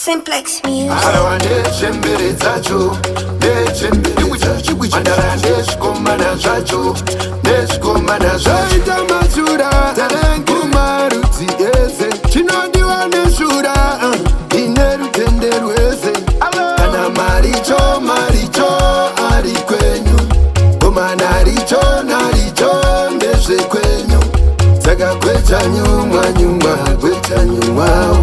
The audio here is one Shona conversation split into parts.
Simplex Music. Arawa nechembere dzacho, nechembere dzacho, mandara nezvikomana zvacho, nezvikomana zvacho. Zvaita mashura, kumarudzi ese, chinodiwa neshura, ine rutende rwese. Kana maricho, maricho ari kwenyu, komana richo, naricho ndezvekwenyu. Saka kwechanyu mwanyumwa, kwechanyu mwao.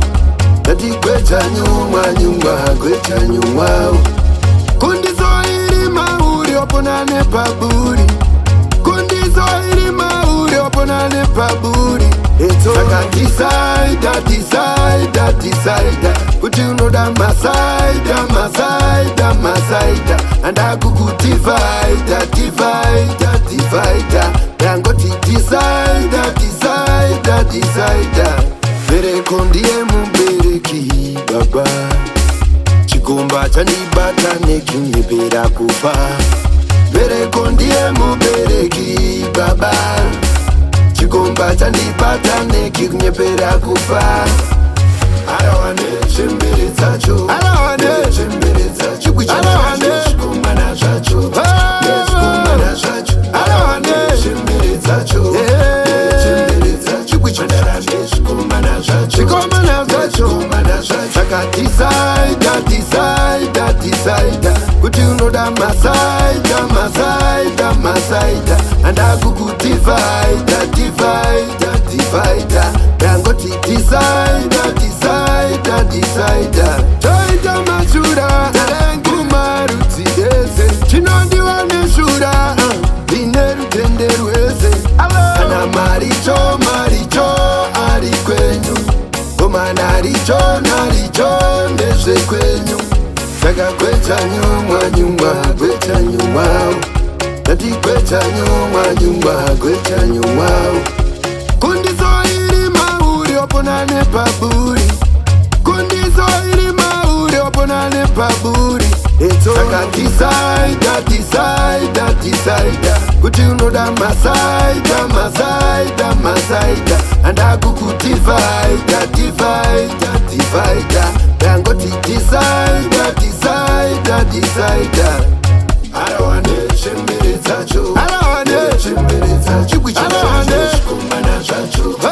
Tati kwechanyu mwanyumwa, kwechanyu mwao. Kundizoiri mauri opona nepaburi, kundizoiri mauri opona nepaburi. Saka decide, decide, decide, kuti unoda masaida, masaida, masaida. Andakukutivide, divide, divide. Yangoti decide, decide, decide. Bereko ndiye mubereki baba, chikomba chanibata nekinyepera kufa. Bereko ndiye mubereki baba, chikomba chanibata nekinyepera kufa. Arawa nechembere dzacho, arawa nechembere dzacho, arawa nezvikomana zvacho, nezvikomana zvacho, arawa nechembere dzacho, nechembere dzacho, mandara nezvikomana zvacho, zvikomana zvacho, saka decide, decide, decide, kuti unoda masaida, masaida, masaida. Andakukutivide, divide, divide. Yangoti decide, decide, decide. Zvaita mashura, kumarudzi ese, chinodiwa neshura, ine rutende rwese. Kana maricho, maricho ari kwenyu, komana richo, naricho ndezvekwenyu. Saka kwechanyu mwanyumwa, kwechanyu mwao. Tati kwechanyu mwanyumwa, kwechanyu mwao. Kundizoiri mauri opona nepaburi, kundizoiri mauri opona nepaburi. Saka decide, decide, decide, kuti unoda masaida, masaida, masaida. Andakukutivide, divide, divide. Yangoti decide, decide, decide. Arawa nechembere dzacho, arawa nechembere dzacho, arawa nezvikomana zvacho.